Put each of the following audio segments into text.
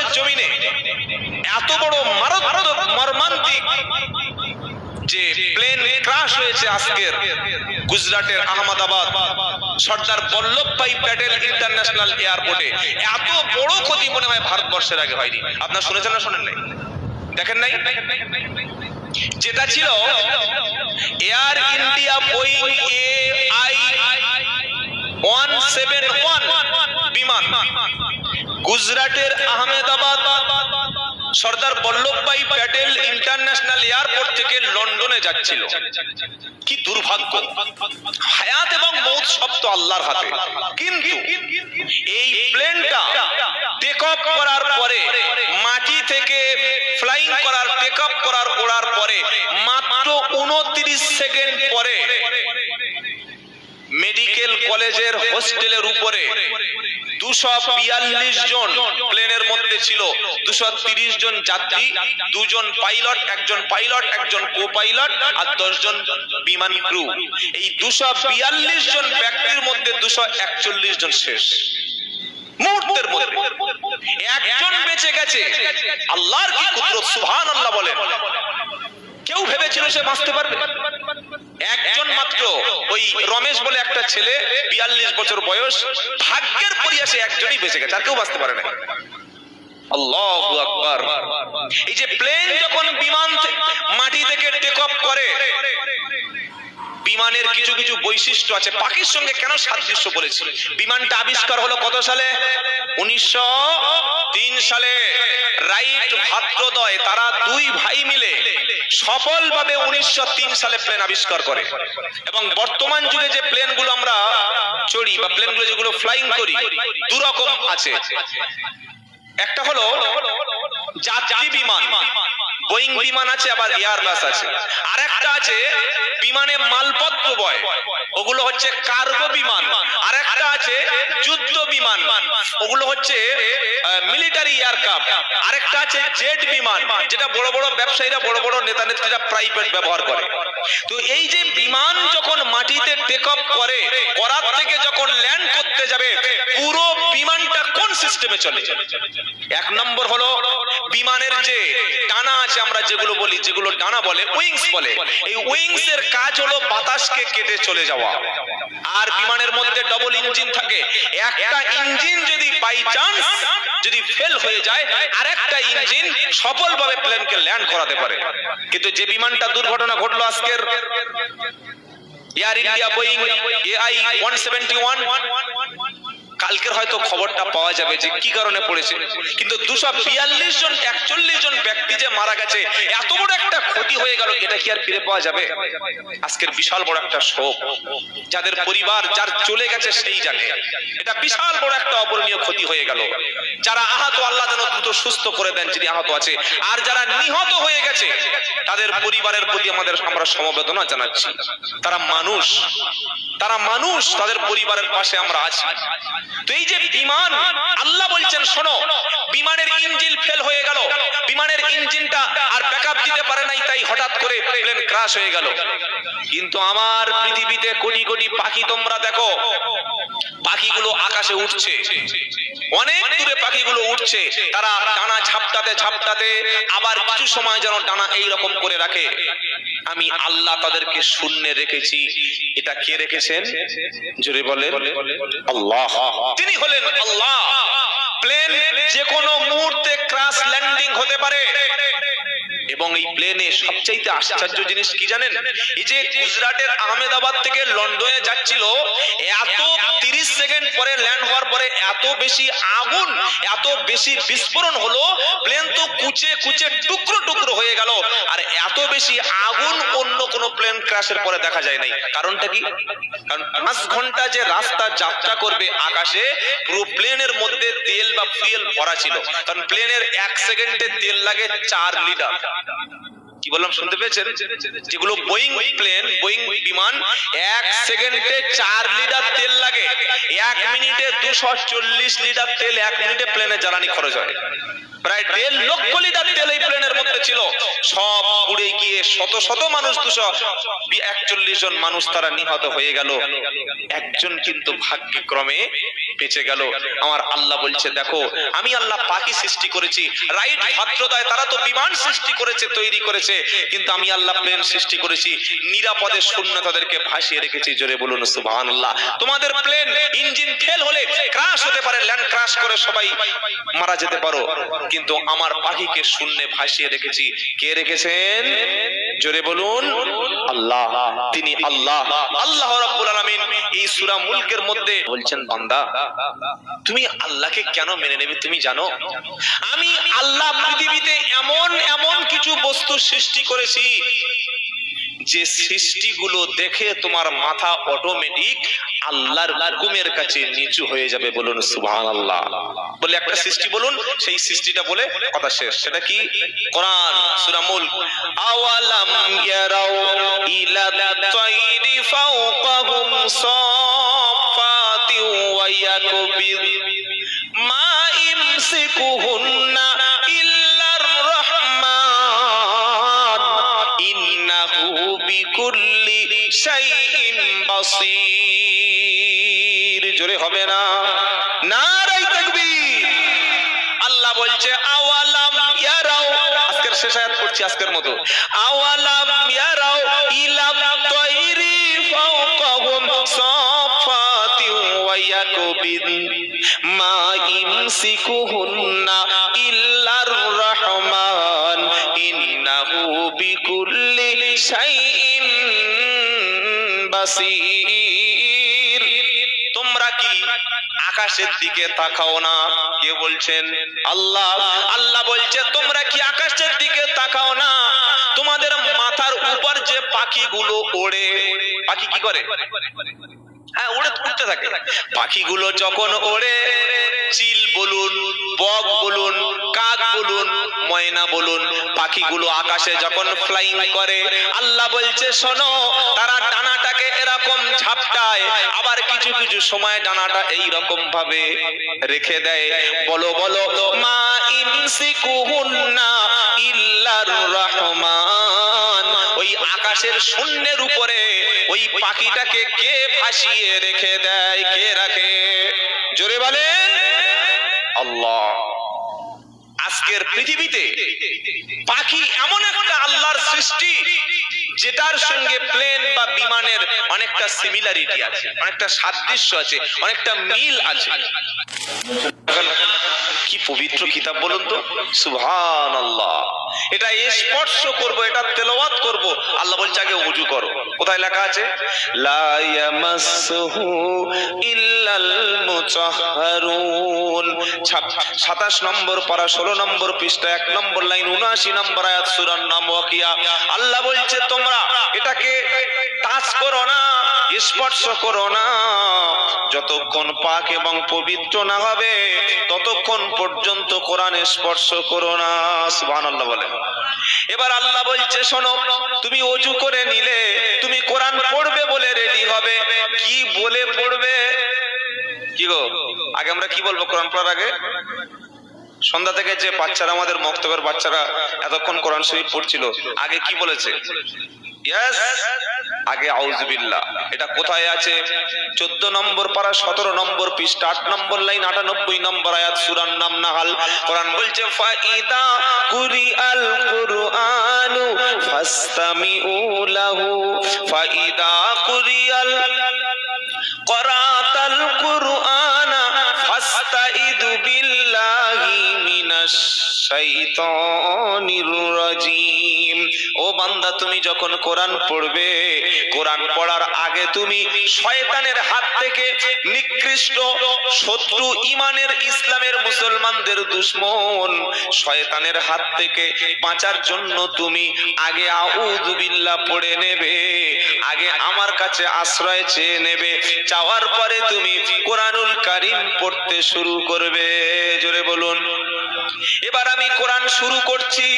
ভারতের জমিনে এত বড় মারাত্মক মর্মান্তিক যে প্লেন ক্রাশ হয়েছে আজকের গুজরাটের আহমেদাবাদ সর্দার বল্লভভাই প্যাটেল ইন্টারন্যাশনাল এয়ারপোর্টে, এত বড় ক্ষতি মনে হয় ভারতবর্ষের আগে হয়নি। আপনারা শুনেছেন না শোনেন নাই? দেখেন নাই? যেটা ছিল এয়ার ইন্ডিয়া বোয়িং AI 171 বিমান গুজরাটের আহমেদাবাদ সর্দার বল্লভভাই প্যাটেল ইন্টারন্যাশনাল এয়ারপোর্ট থেকে লন্ডনে যাচ্ছিল। কি দুর্ভাগ্য! হায়াত এবং মৌত সব তো আল্লাহর হাতে, কিন্তু এই প্লেনটা টেক অফ করার পরে, মাটি থেকে ফ্লাইং করার, টেক অফ করার ওড়ার পরে মাত্র 29 সেকেন্ড পরে মেডিকেল কলেজের হোস্টেলের উপরে 242 জন প্লেনের মধ্যে ছিল, 230 জন যাত্রী, 2 জন পাইলট, একজন পাইলট, একজন কো পাইলট আর 10 জন বিমান ক্রু। এই 242 জন ব্যক্তির মধ্যে 241 জন শেষ মুহূর্তের মধ্যে। একজন বেঁচে গেছে, আল্লাহর কি কুদরত, সুবহানাল্লাহ বলেন। কেউ ভেবেছিল সে বাঁচতে পারবে? একজন মাত্র, ওই রমেশ বলে একটা ছেলে, 42 বছর বয়স, ভাগ্যের পরিহাসে একজনই বেঁচে গেছে, আর কেউ বাঁচতে পারে না। আল্লাহু আকবার। এই যে প্লেন যখন বিমান মাটি থেকে টেক অফ করে, বিমানের কিছু কিছু বৈশিষ্ট্য আছে। পাখির সঙ্গে কেন সাদৃশ্য বলেছি? বিমানটা আবিষ্কার হলো কত সালে? 1903 সালে। রাইট ভাত্রদ্বয়, তারা দুই ভাই মিলে সফলভাবে 1903 সালে প্লেন আবিষ্কার করে। এবং বর্তমান যুগে যে প্লেনগুলো আমরা চড়ি বা প্লেনগুলো যেগুলো ফ্লাইং করি, দু রকম আছে। একটা হলো যাত্রী বিমান, বোয়িং বিমান আছে, আবার এয়ারবাস আছে। আর একটা আছে বিমানে মালপত্র বয়, ওগুলো হচ্ছে কার্গো বিমান। আর একটা আছে যুদ্ধ বিমান, ওগুলো হচ্ছে মিলিটারি এয়ারক্রাফট। আর একটা আছে জেট বিমান, যেটা বড় বড় ব্যবসায়ীরা, বড় বড় নেতা নেত্রীরা প্রাইভেট ব্যবহার করে। তো এই যে বিমান যখন মাটিতে টেক অফ করে, করার থেকে যখন ল্যান্ড করতে যাবে, পুরো বিমানটা কোন সিস্টেমে চলে? এক নম্বর হলো বিমানের যে ডানা আছে, আমরা যেগুলো বলি, যেগুলো ডানা বলে, উইংস বলে। এই উইংস এর কাজ হলো বাতাসকে কেটে চলে যাওয়া। আর বিমানের মধ্যে ডবল ইঞ্জিন থাকে। একটা ইঞ্জিন যদি বাই চান্স যদি ফেল হয়ে যায়, আরেকটা ইঞ্জিন সফলভাবে প্লেনকে ল্যান্ড করাতে পারে। কিন্তু যে বিমানটা দুর্ঘটনা ঘটলো আজকের এয়ার ইন্ডিয়া বোয়িং AI 171, কালকের হয়তো খবরটা পাওয়া যাবে যে কি কারণে পড়েছে। কিন্তু 242 জন 41 জন ব্যক্তি যে মারা গেছে, এত বড় একটা ক্ষতি হয়ে গেল, এটা কি আর ফিরে পাওয়া যাবে? আজকের বিশাল বড় একটা শোক। যাদের পরিবার, যার চলে গেছে সেই জানে। এটা বিশাল বড় একটা অপূরণীয় ক্ষতি হয়ে গেল। যারা আহত, আল্লাহ যেন দ্রুত সুস্থ করে দেন যিনি আহত আছে। আর যারা নিহত হয়ে গেছে, তাদের পরিবারের প্রতি আমরা সমবেদনা জানাচ্ছি। তারা মানুষ, তারা মানুষ, তাদের পরিবারের পাশে আমরা আছি। তো এই যে বিমান, আল্লাহ বলছেন শোনো, বিমানের ইঞ্জিন ফেল হয়ে গেল, বিমানের ইঞ্জিনটা আর ব্যাকআপ দিতে পারে নাই, তাই হঠাৎ করে প্লেন ক্র্যাশ হয়ে গেল। কিন্তু আমার পৃথিবীতে কোটি কোটি পাখি, তোমরা দেখো পাখিগুলো আকাশে উঠছে, অনেক দূরে পাখিগুলো উঠছে। তারা ডানা ঝাপটাতে ঝাপটাতে আবার কিছু সময় যেন ডানা এইরকম করে রাখে। আমি আল্লাহ তাদেরকে শূন্যে রেখেছি। এটা কে রেখেছেন? জোরে বলেন আল্লাহ। তিনি হলেন আল্লাহ। প্লেন যে কোনো মুহূর্তে ক্র্যাশ ল্যান্ডিং হতে পারে। এবং এই প্লেনে সবচাইতে আশ্চর্য জিনিস কি জানেন? এই যে গুজরাটের আহমেদাবাদ থেকে লন্ডনে যাচ্ছিল, এত 30 সেকেন্ড পরে ল্যান্ড হওয়ার পরে এত বেশি আগুন, এত বেশি বিস্ফোরণ হলো, প্লেন তো কুচে কুচে টুকরো টুকরো হয়ে গেল। আর এত বেশি আগুন অন্য কোন প্লেন ক্র্যাশের পরে দেখা যায় নাই। কারণটা কি? কারণ 5 ঘন্টা যে রাস্তা যাত্রা করবে আকাশে, পুরো প্লেনের মধ্যে তেল বা ফুয়েল ভরা ছিল। কারণ প্লেনের 1 সেকেন্ডে তেল লাগে 4 লিটার। কি বললাম শুনতে পেয়েছেন? যেগুলো বোয়িং প্লেন, বোয়িং বিমান, 1 সেকেন্ডে 4 লিটার তেল লাগে। 1 মিনিটে 240 লিটার তেল 1 মিনিটে প্লেনে জ্বালানি খরচ হয়। প্রায় 1.5 লক্ষ লিটার তেল এই প্লেনের মধ্যে ছিল। সব উড়ে গিয়ে শত শত মানুষ, 241 জন মানুষ তারা নিহত হয়ে গেল। একজন কিন্তু ভাগ্যক্রমে বেঁচে গেল। আমার আল্লাহ বলছে দেখো আমি আল্লাহ পাখি সৃষ্টি করেছি, রাইট ভাত্রদয় তারা তো বিমান সৃষ্টি করেছে, তৈরি করেছে, কিন্তু আমি আল্লাহ প্লেন সৃষ্টি করেছি, নিরাপদে শূন্য তাদেরকে ভাসিয়ে রেখেছি। জোরে বলুন সুবহানাল্লাহ। তোমাদের প্লেন ইঞ্জিন ফেল হলে ক্রাশ হতে পারে, ল্যান্ড ক্রাশ করে সবাই মারা যেতে পারো, কিন্তু আমার পাখিকে শূন্যে ভাসিয়ে রেখেছি। কে রেখেছেন? জোরে বলুন আল্লাহ। তিনি আল্লাহ, আল্লাহ রাব্বুল আলামিন এই সূরা মুলকের মধ্যে বলছেন বান্দা তুমি আল্লাহকে কেন মেনে নেবে তুমি জানো? আমি আল্লাহ পৃথিবীতে এমন এমন কিছু বস্তু সৃষ্টি করেছি যে সৃষ্টিগুলো দেখে তোমার মাথা অটোমেটিক আল্লাহর হুকুমের কাছে নিচু হয়ে যাবে। বলুন সুবহানাল্লাহ। বলে একটা সৃষ্টি বলুন, সেই সৃষ্টিটা বলে কথা শেষ। সেটা কি? কোরআন সূরা মুলক। আওয়ালাম ইয়ারাউ ইলা তাইরি ফাওকাহুম সাফাতি ওয়া ইয়াকবিদ মা ইমসিকুহুন্না ইল্লার রহমান ইন্নাহু বিকুল্লি শাইইন বাসীর। জোরে হবে না? নারায়ে তাকবীর। আল্লাহ বলছে আওয়ালাম ইয়ারাউ, আজকের শেষ আয়াত পড়ছি আজকের মতো। আওয়ালাম ইয়ারাউ ইলা তাইরি ফাওকাহুম সাফাতি ওয়া ইয়াকবিদ মা ইমসিকুহুন্না ইল্লার রহমান ইন্নাহু বিকুল্লি শাইইন বাসীর। তোমরা কি আকাশের দিকে তাকাও না? কে বলছেন? আল্লাহ। আল্লাহ বলছে তোমরা কি আকাশের দিকে তাকাও না? তোমাদের মাথার উপর যে পাখিগুলো ওড়ে, পাখি কি করে? হ্যাঁ, উড়তে থাকে। পাখিগুলো যখন ওড়ে, চিল বলুন, বক বলুন, কাক বলুন, ময়না বলুন, পাখিগুলো আকাশে যখন ফ্লাইং করে, আল্লাহ বলছে শোনো, তারা ডানাটাকে এরকম ঝাপটায়, আবার কিছু কিছু সময় ডানাটা এই রকম ভাবে রেখে দেয়। বলো বলো মা ইমসিকুহুন্না ইল্লার রহমান। ওই আকাশের শূন্যের উপরে ওই পাখিটাকে কে ভাসিয়ে রেখে দেয়? কে রাখে? জোরে বলেন আল্লাহ। আজকের পৃথিবীতে পাখি এমন একটা আল্লাহর সৃষ্টি যেটার সঙ্গে প্লেন বা বিমানের অনেকটা সিমিলারিটি আছে, অনেকটা সাদৃশ্য আছে, অনেকটা মিল আছে। কি পবিত্র কিতাব বলুন তো, সুবহানাল্লাহ। এটা স্পর্শ করব, এটা তেলাওয়াত করব, আল্লাহ বলছে আগে ওযু করো। কোথায় লেখা আছে? লা ইয়ামাসসুহু ইল্লাল মুতাহহারুন। 27 নম্বর পারা 16 নম্বর পৃষ্ঠা 1 নম্বর লাইন 79 নম্বর আয়াত সূরার নাম ওয়াকিয়া। আল্লাহ বলছে তোমরা এটাকে টাচ করো না, স্পর্শ করো না, যতক্ষণ পাক এবং পবিত্র না হবে ততক্ষণ পর্যন্ত কোরআন স্পর্শ করো না। সুবহানাল্লাহ বলে। এবার আল্লাহ বলছে শোনো, তুমি ওযু করে নিলে, তুমি কোরআন পড়বে বলে রেডি হবে, কি বলে পড়বে? কি গো, আগে আমরা কি বলবো কোরআন পড়ার আগে? সন্ধ্যা থেকে যে বাচ্চারা, আমাদের মক্তবের বাচ্চারা এতক্ষণ কোরআন শরীফ পড়ছিল, আগে কি বলেছে? ইয়েস, আগে আউযু বিল্লাহ। এটা কোথায় আছে? 14 নম্বর পারা 17 নম্বর পৃষ্ঠা 8 নম্বর লাইন 98 নম্বর আয়াত সূরার নাম নাহাল। কোরআন বলছে ফাইদা কুরিআল কুরআনু ফাসতামিউ লাহু ফাইদা কুরিআল করাতাল কুরআনা ফাস্তাইদু বিল্লাহি মিনাশ শাইতানির রাজিম। ও বান্দা, তুমি যখন কোরআন পড়বে, কোরআন পড়ার আগে তুমি শয়তানের হাত থেকে, নিকৃষ্ট শত্রু ইমানের ইসলামের মুসলমানদের দুশমন শয়তানের হাত থেকে বাঁচার জন্য তুমি আগে আউযু বিল্লাহ পড়ে নেবে, আগে আমার কাছে আশ্রয় চেয়ে নেবে, চাওয়ার পরে তুমি কোরআনুল কারীম পড়তে শুরু করবে। জোরে বলুন। এবার আমি কোরআন শুরু করছি,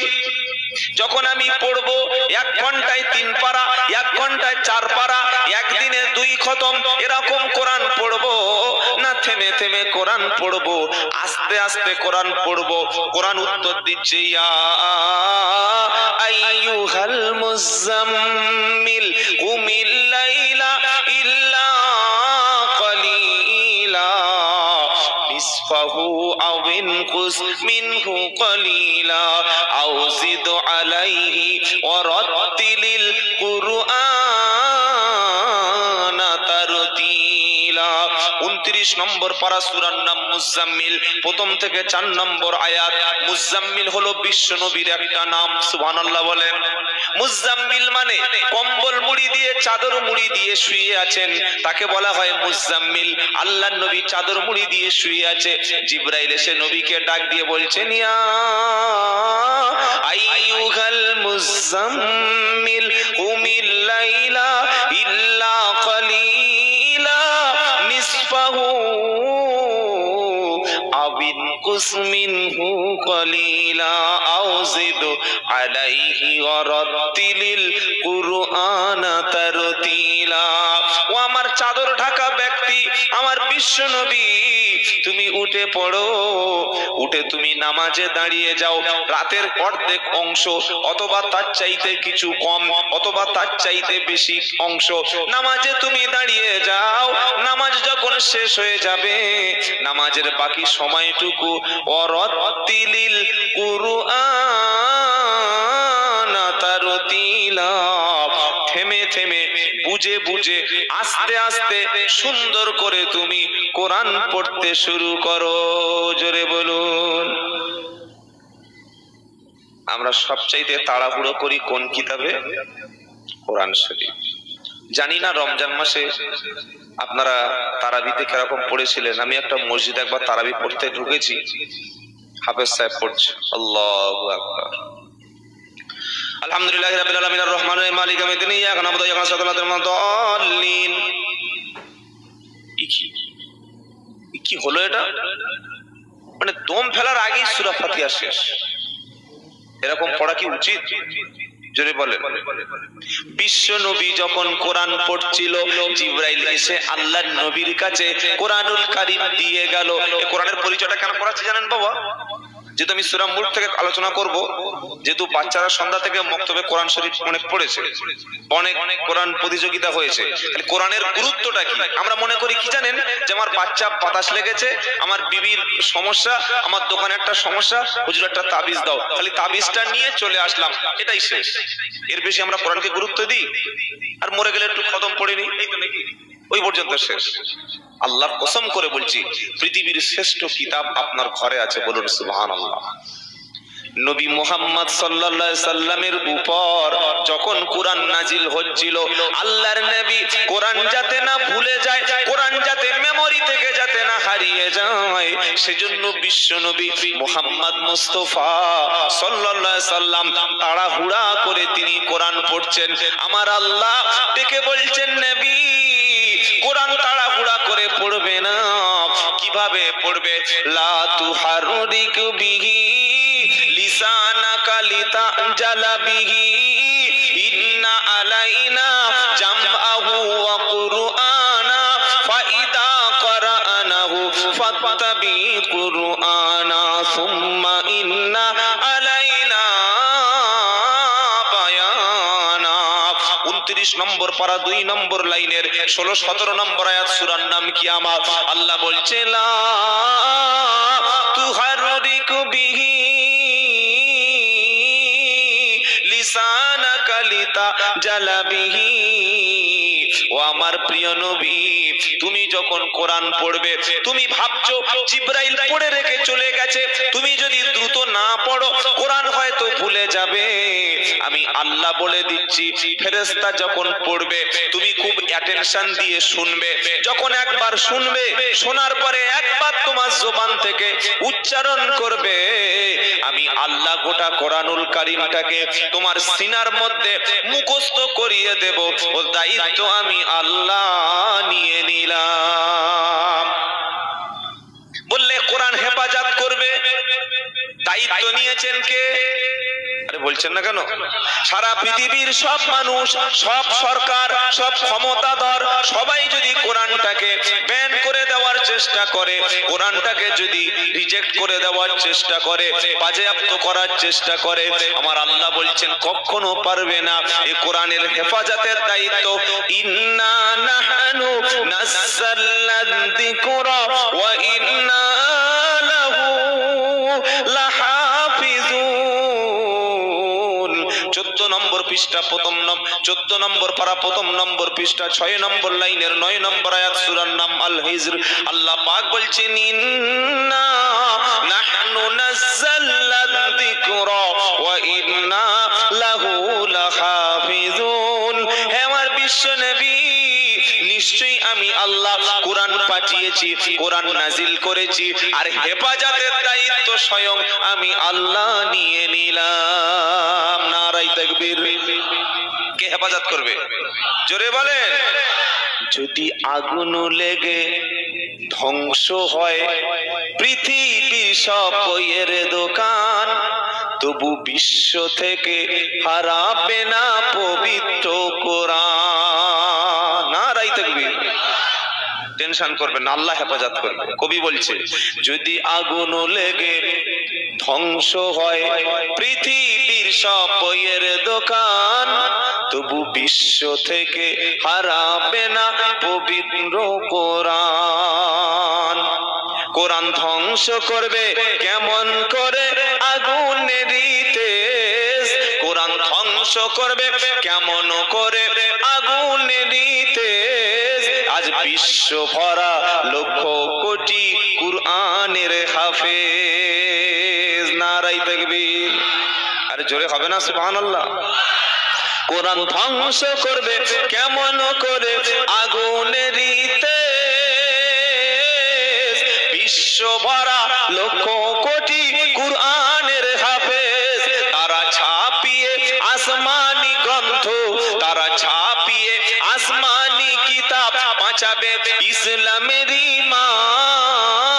যখন আমি পড়বো 1 ঘন্টায় 3 পারা, 1 ঘন্টায় 4 পারা, একদিনে 2 খতম, এরকম কোরআন পড়বো না, থেমে থেমে কোরআন পড়বো, আস্তে আস্তে কোরআন পড়বো। কোরআন উত্তর দিচ্ছে ইয়া আইয়ুহাল মুযাম্মিল কুমিল লাইলা ইল্লা কালিলা انقص منه قليلا أو زد عليه ورتل القرآن ترتيلا 29 নম্বর পারা সূরার নাম মুজাম্মিল, প্রথম থেকে 4 নম্বর আয়াত। মুজাম্মিল হলো বিশ্ব নবীর একটা নাম, সুবহানাল্লাহ বলেন। মুজাম্মিল মানে কম্বল মুড়ি দিয়ে চাদর মুড়ি দিয়ে শুয়ে আছেন, তাকে বলা হয় মুজাম্মিল। আল্লাহর নবী চাদর মুড়ি দিয়ে শুয়ে আছে, জিবরাইল এসে নবীকে ডাক দিয়ে বলছেন, ইয়া আইয়ুহাল মুজাম্মিল কুমিল লাইলা ইল্লা কালিলা নিসফাহু আবিন কুসমিনহু কালিলা আও জিদ আলাইহি ওয়ারাতিলিল কুরআনা তারতিলা। ও আমার চাদর ঢাকা ব্যক্তি, আমার বিশ্ব নবী, তুমি উঠে পড়ো, উঠে তুমি নামাজে দাঁড়িয়ে যাও। রাতের অর্ধেক অংশ অথবা তার চাইতে কিছু কম অথবা তার চাইতে বেশি অংশ নামাজে তুমি দাঁড়িয়ে যাও। নামাজ যখন শেষ হয়ে যাবে, নামাজের বাকি সময়টুকু ওয়ারাতিলিল কুরআনা তারতিলা, থেমে থেমে বুঝে বুঝে আস্তে আস্তে সুন্দর করে তুমি কোরআন পড়তে শুরু করো। জোরে বলুন। আমরা সবচাইতে তাড়াহুড়ো করি কোন কিতাবে? কোরআন শরীফ। জানি না রমজান মাসে আপনারা তারাবিতে কিরকম পড়েছিলেন। আমি একটা মসজিদে একবার তারাবি পড়তে ঢুকেছি, হাফেজ সাহেব পড়ছে, আল্লাহু আকবার। আলহামদুলিল্লাহি রাব্বিল আলামিন আর রহমানির রহিম মালিক ইয়াউমিদ্দিন ইয়াকা না'বুদু ওয়া ইয়াকা নাস্তাঈন। কি হলো এটা? মানে দম ফেলার আগেই সূরা ফাতিহা শেষ। এরকম পড়া কি উচিত? জোরে বলেন। বিশ্ব নবী যখন কোরআন পড়ছিল, জিবরাইল এসে আল্লাহর নবীর কাছে কোরআনুল কারীম দিয়ে গেল। এই কোরআনের পরিচয়টা কেন করাচ্ছি জানেন বাবা? যেহেতু আমি সূরা মুলক থেকে আলোচনা করব, যেহেতু বাচ্চারা সন্ধ্যা থেকে মক্তবে কোরআন শরীফ অনেক পড়েছে, অনেক কোরআন প্রতিযোগিতা হয়েছে, তাহলে কোরআনের গুরুত্বটা কি আমরা মনে করি কি জানেন? যে আমার বাচ্চা বাতাস লেগেছে, আমার বিবির সমস্যা, আমার দোকানে একটা সমস্যা, হুজুর একটা তাবিজ দাও, খালি তাবিজটা নিয়ে চলে আসলাম, এটাই শেষ। এর বেশি আমরা কোরআনকে গুরুত্ব দিই? আর মরে গেলে একটু খতম পড়ে নি, এই তো নাকি, ওই পর্যন্ত শেষ। আল্লাহর কসম করে বলছি, পৃথিবীর শ্রেষ্ঠ কিতাব আপনার ঘরে আছে, বলুন সুবহানাল্লাহ। নবী মুহাম্মদ সাল্লাল্লাহু আলাইহি সাল্লামের উপর যখন কোরআন নাজিল হচ্ছিল, আল্লাহর নবী কোরআন যাতে না ভুলে যায়, কোরআন যাতে মেমরি থেকে যাতে না হারিয়ে যায়, সেজন্য বিশ্ব নবী মুহাম্মদ মুস্তাফা সাল্লাল্লাহু আলাইহি সাল্লাম তাড়াহুড়া করে তিনি কোরআন পড়ছেন। আমার আল্লাহ ডেকে বলছেন, নবী কোরআন তাড়াহুড়া করে পড়বে না। কিভাবে পড়বে? লা তুহাররিক বিহি লিসানাকা লিতাজালা বিহি ইন্না আলাইনা জামআহু ওয়া কুরআনা ফাইদা করানাহু ফাত্তাবি কুরআনা সুম্মা ইন্না আলাইনা বায়ানা। 29 নম্বর পারা 2 নম্বর লাইনের 16-17 নম্বর আয়াত, সূরার নাম কিয়ামত। আল্লাহ বলছে, লা তুহাররিক বিহি লিসানাকা লিতাজালা বিহি। ও আমার প্রিয় নবী, তুমি যখন কোরআন পড়বে, তুমি ভাবছো জিবরাইল পড়ে রেখে চলে গেছে, তুমি যদি দ্রুত না পড়ো কোরআন হয়তো ভুলে যাবে। আমি আল্লাহ বলে দিচ্ছি, ফেরেশতা যখন পড়বে তুমি খুব অ্যাটেনশন দিয়ে শুনবে। যখন একবার শুনবে, শোনার পরে একবার তোমার জবান থেকে উচ্চারণ করবে, আমি আল্লাহ গোটা কোরআনুল কারীমটাকে তোমার সিনার মধ্যে মুখস্থ করিয়ে দেব। ও দায়িত্ব আমি আল্লাহ নিয়ে নিলাম। বললে কোরআন হেফাজত করবে, দায়িত্ব নিয়েছেন কে? আরে বলছেন না কেন? সারা পৃথিবীর সব মানুষ, সব সরকার, সব ক্ষমতাধর সবাই যদি কোরআনটাকে ব্যান করে দেওয়ার চেষ্টা করে, কোরআনটাকে যদি রিজেক্ট করে দেওয়ার চেষ্টা করে, বাজেয়াপ্ত করার চেষ্টা করে, আমার আল্লাহ বলছেন কখনো পারবে না। এই কোরআনের হেফাজতের দায়িত্ব ইন্না নাহনু নাযালনা যিকরা ওয়া ইন্না লাহু পৃষ্ঠা প্রথম 14 নম্বর পারা প্রথম নম্বর পৃষ্ঠা 6 নম্বর লাইনের 9 নম্বর আয়াত, সূরার নাম আল হিজর। আল্লাহ পাক বলছেন, ইন্না নাহনু নাযালনা যিকরা ওয়া ইন্না লাহু লাহাফিজুন। হে আমার বিশ্ব নবী, নিশ্চয়ই আমি আল্লাহ কোরআন পাঠিয়েছি, কোরআন নাজিল করেছি, আর হেফাজতের দায়িত্ব স্বয়ং আমি আল্লাহ নিয়ে নিলাম। নারায়ে তাকবীর। কে হেফাজত করবে? জোরে বলেন। যদি আগুন লেগে ধ্বংস হয় পৃথিবীর সব বইয়ের দোকান, তবু বিশ্ব থেকে হারাবে না পবিত্র কোরআন। নারায়ে তাকবীর। টেনশন করবেন না, আল্লাহ হেফাজত করবে। কবি বলছে, যদি আগুন লেগে ধ্বংস হয় পৃথিবীর সব বইয়ের দোকান, তবু বিশ্ব থেকে হারাবে না পবিত্র কোরআন। কোরআন ধ্বংস করবে কেমন করে আগুনের তেজ, কোরআন ধ্বংস করবে কেমন করে আগুনের তেজ। আজ বিশ্ব ভরা লক্ষ কোটি কুরআনের হাফেজ। নারায়ে তাকবীর। আরে জোরে হবে না সুবহানাল্লাহ। কোরআন ধ্বংস করবে কেমন করে আগুনের তেজ, বিশ্ব ভরা লক্ষ কোটি কুরআনের হাফেজ। তারা ছাপিয়ে আসমানি গ্রন্থ, তারা ছাপিয়ে আসমানি কিতাব, বাঁচাবে ইসলামের ঈমান।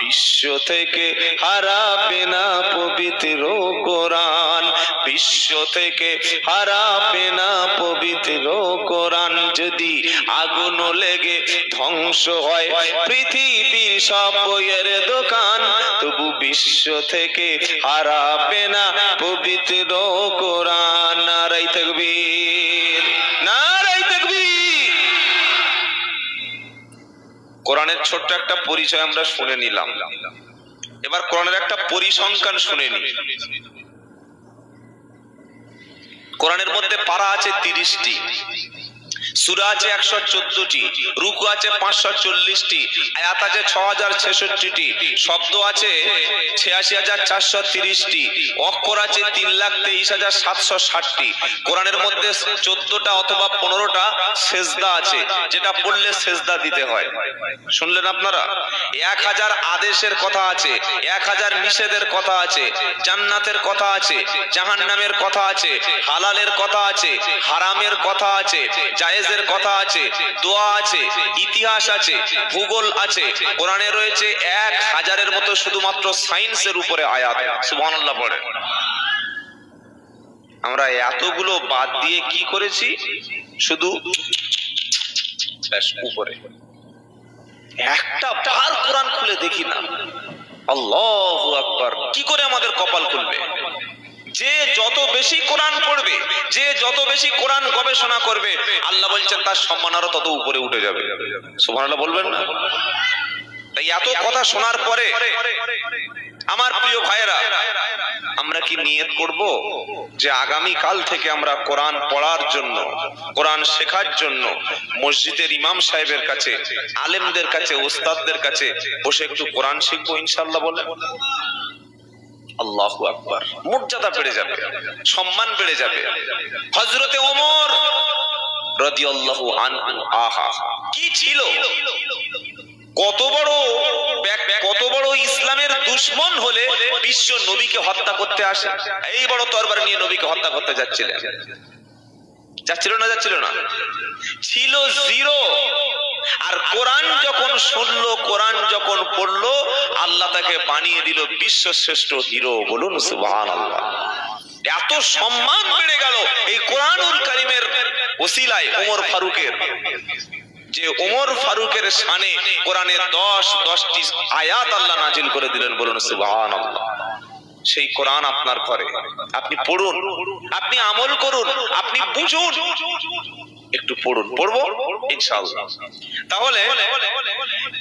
বিশ্ব থেকে হারাবে না পবিত্র কোরআন, বিশ্ব থেকে হারাবে না পবিত্র কোরআন। যদি আগুন লেগে ধ্বংস হয় পৃথিবীর সব বইয়ের দোকান, তবু বিশ্ব থেকে হারাবে না পবিত্র কোরআন। নারায়ে তাকবীর, নারায়ে তাকবীর। কোরআনের ছোট্ট একটা পরিচয় আমরা শুনে নিলাম, এবার কোরআনের একটা পরিসংখ্যান শুনে নি। কোরআনের মধ্যে পারা আছে 30টি, সূরা আছে 114টি, রুকু আছে 540টি, আয়াত আছে 6066টি, শব্দ আছে 86430টি, অক্ষর আছে 3,23,760টি। কোরআনের মধ্যে 14টা অথবা 15টা সেজদা আছে, যেটা পড়লে সেজদা দিতে হয়। শুনলেন আপনারা? 1000 আদেশের কথা আছে, 1000 নিষেধের কথা আছে, জান্নাতের কথা আছে, জাহান্নামের কথা আছে, হালালের কথা আছে, হারামের কথা আছে, জায়েজের কথা আছে, দোয়া আছে, ইতিহাস আছে, ভূগোল আছে। কোরআনে রয়েছে 1000-এর মতো শুধুমাত্র সায়েন্সের উপরে আয়াত। সুবহানাল্লাহ পড়ে। আমরা এতগুলো বাদ দিয়ে কি করেছি? শুধু উপরে একটা বার কোরআন খুলে দেখি না। আল্লাহু আকবার। কি করে আমাদের কপাল খুলবে? যে যত বেশি কোরআন পড়বে, যে যত বেশি কোরআন গবেষণা করবে, আল্লাহ বলছেন তার সম্মান আরো তত উপরে উঠে যাবে। সুবহানাল্লাহ বলবেন না? তাই এত কথা শোনার পরে আমার প্রিয় ভাইরা, আমরা কি নিয়ত করব যে আগামী কাল থেকে আমরা কোরআন পড়ার জন্য, কোরআন শেখার জন্য মসজিদের ইমাম সাহেবের কাছে, আলেমদের কাছে, ওস্তাদদের কাছে বসে একটু কোরআন শিখবো ইনশাআল্লাহ? বলেন। আল্লাহু আকবার। মর্যাদা বেড়ে যাবে, সম্মান বেড়ে যাবে। হযরতে ওমর রাদিয়াল্লাহু আনহু, আহা কি ছিল! কত বড় ইসলামের দুশমন হলে বিশ্ব নবীকে হত্যা করতে আসে। এই বড় তরবারি নিয়ে নবীকে হত্যা করতে যাচ্ছিল না? ছিল জিরো। আর কোরআন যখন শুনলো, কোরআন যখন পড়লো, আল্লাহ তাকে বানিয়ে দিল বিশ্ব শ্রেষ্ঠ হিরো। বলুন সুবহানাল্লাহ। এত সম্মান বেড়ে গেল এই কোরআনুল কারীমের ওসিলায় ওমর ফারুকের, যে ওমর ফারুকের শানে কোরআনের 10টি আয়াত আল্লাহ নাজিল করে দিলেন। বলুন সুবহানাল্লাহ। সেই কোরআন আপনার ঘরে, আপনি পড়ুন, আপনি আমল করুন, আপনি বুঝুন। একটু পড়ুন, পড়বো ইনশাআল্লাহ। তাহলে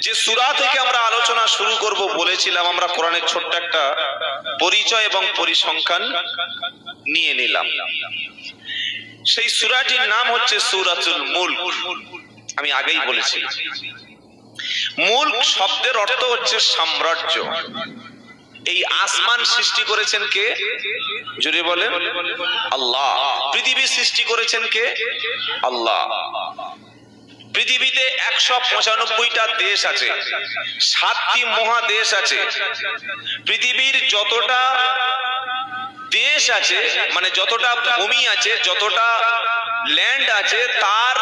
যে সূরা থেকে আমরা আলোচনা শুরু করব বলেছিলাম, আমরা কোরআনের ছোট্ট একটা পরিচয় এবং পরিসংখ্যান নিয়ে নিলাম। সেই সূরাটির নাম হচ্ছে সূরাতুল মুলক। আমি আগেই বলেছি মুলক শব্দের অর্থ হচ্ছে সাম্রাজ্য। এই আসমান সৃষ্টি করেছেন কে? জোরে বলেন আল্লাহ। পৃথিবী সৃষ্টি করেছেন কে? আল্লাহ। পৃথিবীতে 195টা দেশ আছে, 7টি মহাদেশ আছে। পৃথিবীর যতটা দেশ আছে, মানে যতটা ভূমি আছে, যতটা ল্যান্ড আছে, তার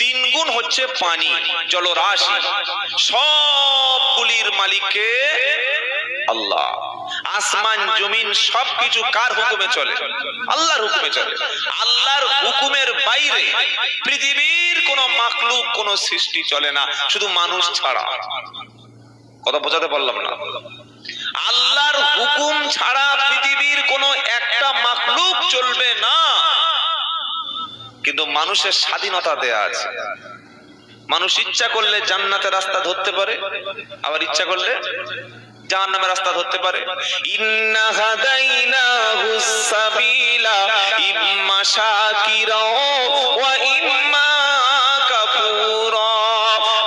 3 গুণ হচ্ছে পানি, জলরাশি। সবগুলির মালিককে আল্লাহ। আসমান জমিন সবকিছু কার হুকুমে চলে? আল্লাহর হুকুমে চলে। আল্লাহর হুকুমের বাইরে পৃথিবীর কোন মাখলুক, কোন সৃষ্টি চলে না, শুধু মানুষ ছাড়া। কথা বোঝাতে পারলাম না? আল্লাহর হুকুম ছাড়া পৃথিবীর কোন একটা মাখলুক চলবে না। কিন্তু মানুষের স্বাধীনতা দেয়া আছে। মানুষ ইচ্ছা করলে জান্নাতের রাস্তা ধরতে পারে, আবার ইচ্ছা করলে জাহান্নামের রাস্তা ধরতে পারে। ইন্না হাদাইনাহুস সাবিলা ইম্মা শাকিরা ওয়া ইম্মা কাফুরা।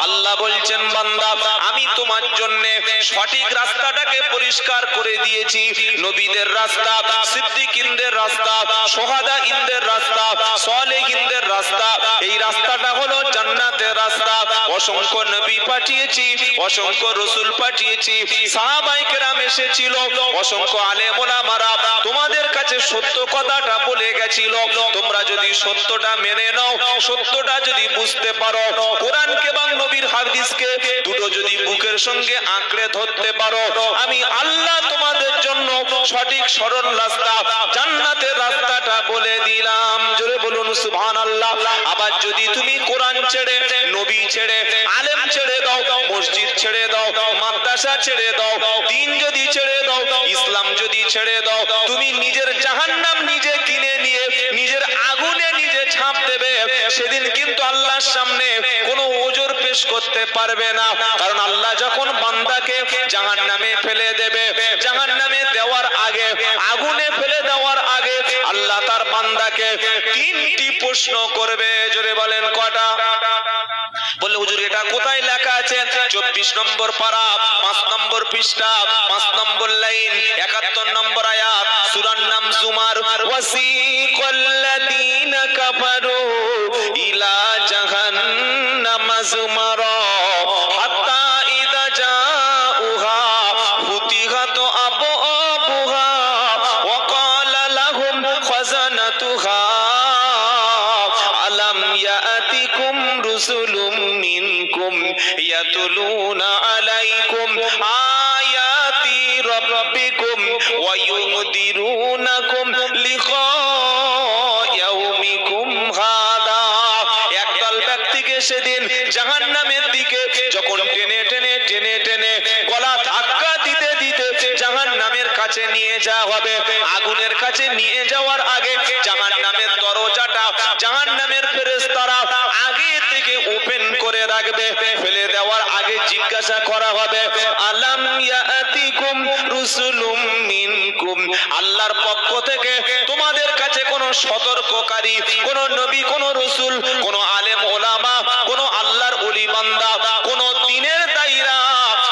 আল্লাহ বলছেন, বান্দা আমি তোমার জন্য সঠিক রাস্তাটাকে পরিষ্কার করে দিয়েছি। নবীদের রাস্তা, সিদ্দিকিনদের রাস্তা, শুহাদাইনদের রাস্তা, সালেহিনদের রাস্তা। এই রাস্তাটা হলো জান্নাতের রাস্তা। অসংখ্য নবী পাঠিয়েছি, অসংখ্য রাসূল পাঠিয়েছি, সাহাবায়ে কেরাম এসেছিল, অসংখ্য আলেম ওলামারা তোমাদের কাছে সত্য কথাটা বলে গেছিল। তোমরা যদি সত্যটা মেনে নাও, সত্যটা যদি বুঝতে পারো, কোরআনকে এবং নবীর হাদিসকে দুটো যদি বুকের সঙ্গে আঁকড়ে ধরতে পারো, আমি আল্লাহ তোমাদের জন্য সঠিক সরল রাস্তা, জান্নাতের রাস্তাটা বলে দিলাম। জোরে বলুন সুবহানাল্লাহ। আবার যদি তুমি কোরআন ছেড়ে, নবী ছেড়ে, আলেম ছেড়ে দাও, মসজিদ ছেড়ে দাও, মাদ্রাসা ছেড়ে দাও, দ্বীন যদি ছেড়ে দাও, ইসলাম যদি ছেড়ে দাও, তুমি নিজের জাহান্নাম নিজে কিনে নিয়ে নিজের আগুনে নিজে ঝাঁপ দেবে। সেদিন কিন্তু আল্লাহর সামনে কোনো ওজর পেশ করতে পারবে না। কারণ আল্লাহ যখন বান্দাকে জাহান্নামে ফেলে দেবে, জাহান্নামে দেওয়ার আগে, আগুনে ফেলে দেওয়ার আগে আল্লাহ তার বান্দাকে 3টি প্রশ্ন করবে। জোরে বলেন কটা? বলে হুজুর এটা কোথায় লেখা আছে? 24 নম্বর পারা, 5 নম্বর পৃষ্ঠা, 5 নম্বর লাইন, 71 নম্বর আয়াত। সূরার নাম জুমার। ওয়াসিকাল্লাযীনা কাফারু ইলা জাহান্নাম যুমারা হাত্তা ইযা জাউহা ফুতিহাত আবওয়াবুহা ওয়া ক্বালা লাহুম খাযানাতুহা আলাম ইয়াতিকুম রুসুলুম মিনকুম ইয়াতুলুনা আলাইকুম আয়াতি রাব্বিকুম ওয়া ইউনদিরুনাকুম লিকা ইয়াউমিকুম হাদা। একদল ব্যক্তিকে সেদিন জাহান্নামের দিকে যখন টেনে টেনে টেনে টেনে গলা ধাক্কা দিতে দিতে জাহান্নামের কাছে নিয়ে যাওয়া হবে, আগুনের কাছে নিয়ে যাওয়ার আগে জাহান্নামের দরজাটা জাহান্নামের ফেরেশতারা আগে থেকে ওপেন করে রাখবে। ফেলে দেওয়ার আগে জিজ্ঞাসা করা হবে, আলাম ইয়াতিকুম রুসুলুম মিনকুম, আল্লাহর পক্ষ থেকে তোমাদের কাছে কোন সতর্ককারী, কোন নবী, কোন রাসূল, কোন আলেম ওলামা, কোন আল্লাহর ওলি বান্দা, কোন দ্বীনের দায়ীরা,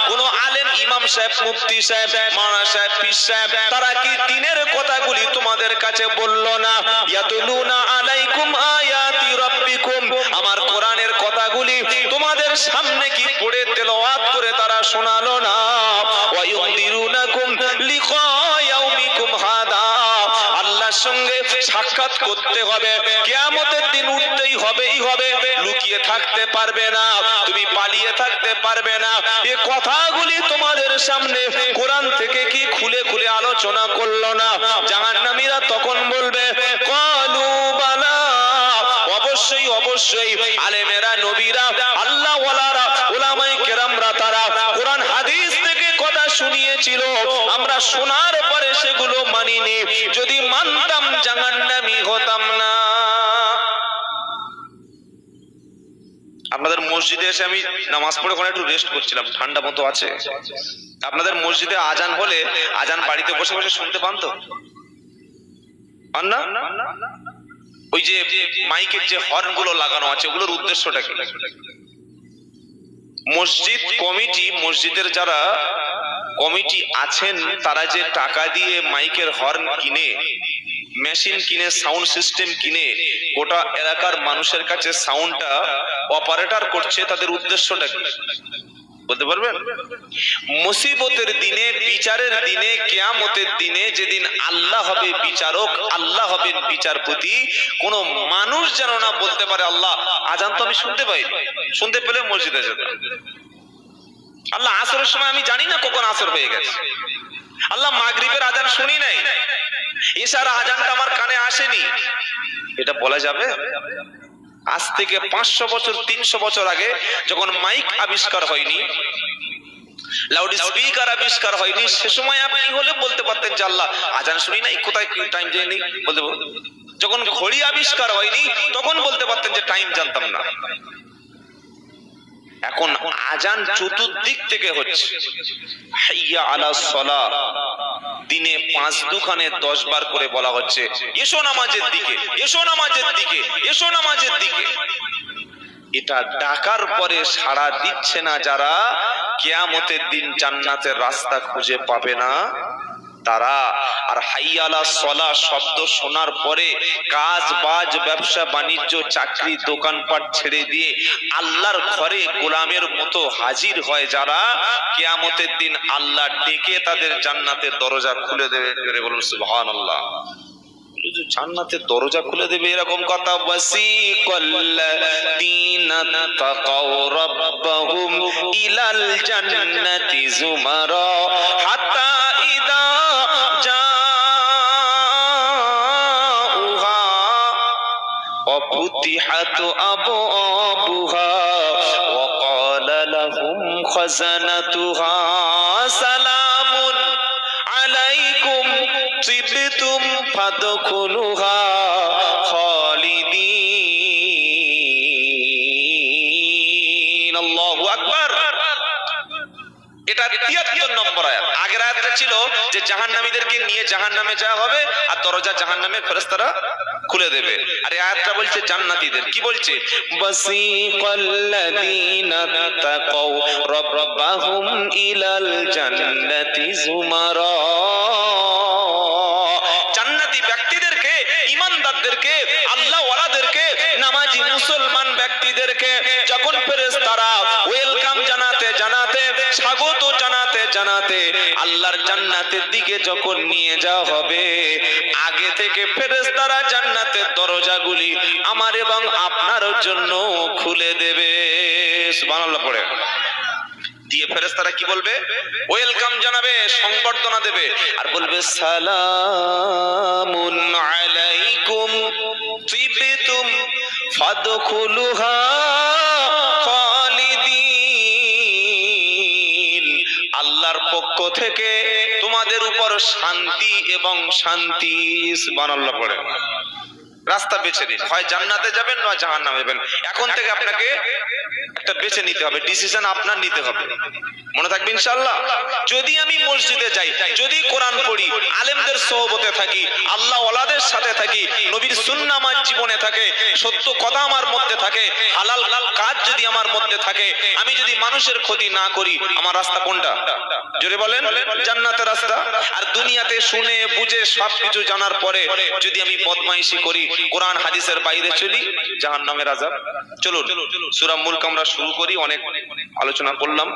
কোন আলেম ইমাম সাহেব, মুফতি সাহেব, মাওলানা সাহেব, পীর সাহেব, তারা কি দ্বীনের কথাগুলি তোমাদের কাছে বলল না? ইয়াতুলুনা আলাইকুম আয়াতি রাব্বিকুম, আমার কোরআনের কথাগুলি তোমাদের সামনে কি পড়ে তেলাওয়াত করে তারা শোনালো না? ওয়া ইউনদিরুনাকুম লিকা ইয়াউমিকুম হাদা, আল্লাহর সঙ্গে সাক্ষাৎ করতে হবে, কিয়ামতের দিন উঠতেই হবেই হবে, লুকিয়ে থাকতে পারবে না, তুমি পালিয়ে থাকতে পারবে না। এই কথাগুলি তোমাদের সামনে কোরআন থেকে কি খুলে খুলে আলোচনা করলো না? জাহান্নামীরা তখন বলবে, ক্বালু বালা, অবশ্যই অবশ্যই। আলেমেরা, নবীরা, আল্লাহ ওয়ালারা, উলামায়ে কেরামরা তারা কোরআন হাদিস থেকে কথা শুনিয়েছিল, আমরা শোনার পরে সেগুলো মানিনি। যদি মানতাম জাহান্নামী হতাম না। আপনাদের মসজিদে এসে আমি নামাজ পড়ে ওখানে একটু রেস্ট করছিলাম, ঠান্ডা মতো আছে। আপনাদের মসজিদে আজান হলে আজান বাড়িতে বসে বসে শুনতে পান তো? পান না? ওই যে মাইকের যে হর্ন গুলো লাগানো আছে ওগুলোর উদ্দেশ্যটা কি? মসজিদ কমিটি, মসজিদের যারা কমিটি আছেন তারা যে টাকা দিয়ে মাইকের হর্ন কিনে, মেশিন কিনে, সাউন্ড সিস্টেম কিনে গোটা এলাকার মানুষের কাছে সাউন্ডটা অপারেটর করছে, তাদের উদ্দেশ্যটা কি বলতে পারবেন? মুসিবতের দিনে, বিচারের দিনে, কিয়ামতের দিনে, যেদিন আল্লাহ হবে বিচারক, আল্লাহ হবেন বিচারপতি, কোন মানুষ যেন না বলতে পারে আল্লাহ আজান তো আমি শুনতে পাইনি, শুনতে পেলে মসজিদে যেতাম। আল্লাহ আসরের সময় আমি জানি না কখন আসর হয়ে গেছে, আল্লাহ মাগরিবের আজান শুনি নাই, এশার আজানটা আমার কানে আসেনি, এটা বলা যাবে? আজ থেকে 500 বছর 300 বছর আগে যখন মাইক আবিষ্কার হয়নি, লাউড স্পিকার আবিষ্কার হয়নি, সে সময় আপনি হলে বলতে পারতেন যে আল্লাহ আজান শুনি নাই, কোথায় টাইম যায়নি বলতে। যখন ঘড়ি আবিষ্কার হয়নি তখন বলতে পারতেন যে টাইম জানতাম না। এখন আজান চতুর্দিক থেকে হচ্ছে, হাইয়া আলাস সালাহ, দিনে 5 দুখানে 10 বার করে বলা হচ্ছে এসো নামাজের দিকে, এসো নামাজের দিকে, এসো নামাজের দিকে। এটা ডাকার পরে সাড়া দিচ্ছে না যারা, কিয়ামতের দিন জান্নাতের রাস্তা খুঁজে পাবে না তারা। আর হাইয়া আলাস সালাহ শব্দ শোনার পরে কাজ বাজ, ব্যবসা বাণিজ্য, চাকরি, দোকানপাট ছেড়ে দিয়ে আল্লাহর ঘরে গোলামের মতো হাজির হয় যারা, কিয়ামতের দিন আল্লাহ ডেকে তাদের জান্নাতের দরজা খুলে দেবে। বলুন সুবহানাল্লাহ। জান্নাতের দরজা খুলে দেবে এরকম কথা। ওয়াসিকাল্লাযীনা তাকাউ রাব্বাহুম ইলাল জান্নাতি যুমারা হাত্তা ইযা জাউহা ওয়া ফুতিহাত আবওয়াবুহা ওয়া ক্বালা লাহুম খাযানাতুহা সালামুন আলাইকুম তিবতুম ফাদখুলুহা খালিদিন। আল্লাহু আকবার। এটা 73 নম্বর আয়াত। আগের আয়াতটা ছিল যে জাহান্নামীদেরকে নিয়ে জাহান্নামে যাওয়া হবে আর দরজা জাহান্নামের ফেরেশতারা খুলে দেবে। আর এই আয়াতটা বলছে জান্নাতীদের। কি বলছে? ওয়াসিকাল্লাযীনা তাকাউ রাব্বাহুম ইলাল জান্নাতি যুমারা। জান্নাতি ব্যক্তিদেরকে, ঈমানদারদেরকে, আল্লাহ ওয়ালাদেরকে, নামাজি মুসলমান ব্যক্তিদেরকে যখন ফেরেশতারা ওয়েলকাম জানাতে জানাতে, স্বাগত জানাতে জানাতে আল্লাহর জান্নাতের দিকে যখন নিয়ে যাওয়া হবে, আগে থেকে ফেরেশতারা জান্নাতের দরজাগুলি আমার এবং আপনার জন্য খুলে দেবে। সুবহানাল্লাহ পড়ে দিয়ে ফেরেশতারা কি বলবে? ওয়েলকাম জানাবে, সংবর্ধনা দেবে আর বলবে সালামুন আলাইকুম তিবতুম ফাদখুলুহা খালিদিন। আল্লাহর পক্ষ থেকে তোমাদের উপর শান্তি এবং শান্তি। সুবহানাল্লাহ পড়ে রাস্তা বেছে নিন, হয় জান্নাতে যাবেন না জাহান্নামে যাবেন। এখন থেকে আপনাকে একটা বেছে নিতে হবে, ডিসিশন আপনার নিতে হবে। মনে থাকবে ইনশাআল্লাহ। যদি আমি মসজিদে যাই, যদি কোরআন পড়ি, আলেমদের সোহবতে থাকি, আল্লাহ ওয়ালাদের সাথে থাকি, নবীর সুন্নাহ আমার জীবনে থাকে, সত্য কথা আমার মধ্যে থাকে, হালাল কাজ যদি আমার মধ্যে থাকে, আমি যদি মানুষের ক্ষতি না করি, আমার রাস্তা কোনটা? জোরে বলেন। জান্নাতের রাস্তা। আর দুনিয়াতে শুনে বুঝে সবকিছু জানার পরে যদি আমি বদমাইশি করি, কোরআন হাদিসের বাইরে চলি, জাহান্নামের আযাব। চলুন সূরা মুলক আমরা শুরু করি। অনেক আলোচনা করলাম।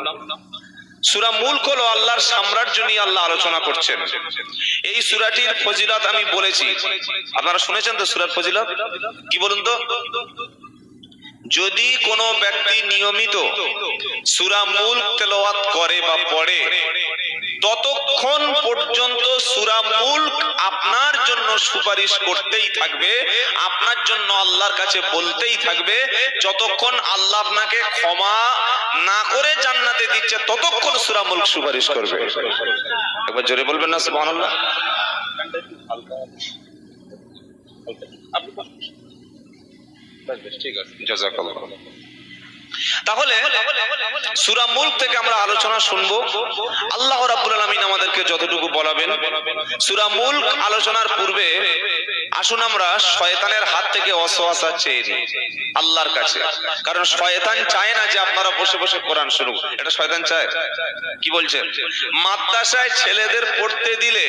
সূরা মুলক হলো আল্লাহর সাম্রাজ্য নিয়ে আল্লাহ আলোচনা করছেন। এই সূরাটির ফজিলত আমি বলেছি, আপনারা শুনেছেন তো সূরার ফজিলত কি বলুন তো? যদি কোনো ব্যক্তি নিয়মিত সূরা মুলক তেলাওয়াত করে বা পড়ে, ততক্ষণ পর্যন্ত সূরা মুলক আপনার জন্য সুপারিশ করতেই থাকবে, আপনার জন্য আল্লাহর কাছে বলতেই থাকবে। যতক্ষণ আল্লাহ আপনাকে ক্ষমা না করে জান্নাতে দিচ্ছে, ততক্ষণ সূরা মুলক সুপারিশ করবে। একবার জোরে বলবেন না সুবহানাল্লাহ। ঠিক আছে, জাযাকাল্লাহ। তাহলে সূরা মুলক থেকে আমরা আলোচনা শুনবো। আল্লাহ রাব্বুল আলামিন আমাদেরকে যতটুকু বলাবেন। সূরা মুলক আলোচনার পূর্বে আসুন আমরা শয়তানের হাত থেকে ওয়াসওয়াসা চেয়ে নিই আল্লাহর কাছে, কারণ শয়তান চায় না যে আপনারা বসে বসে কোরআন শুনুন। এটা শয়তান চায়। কি বলছেন? মাদ্রাসায় ছেলেদের পড়তে দিলে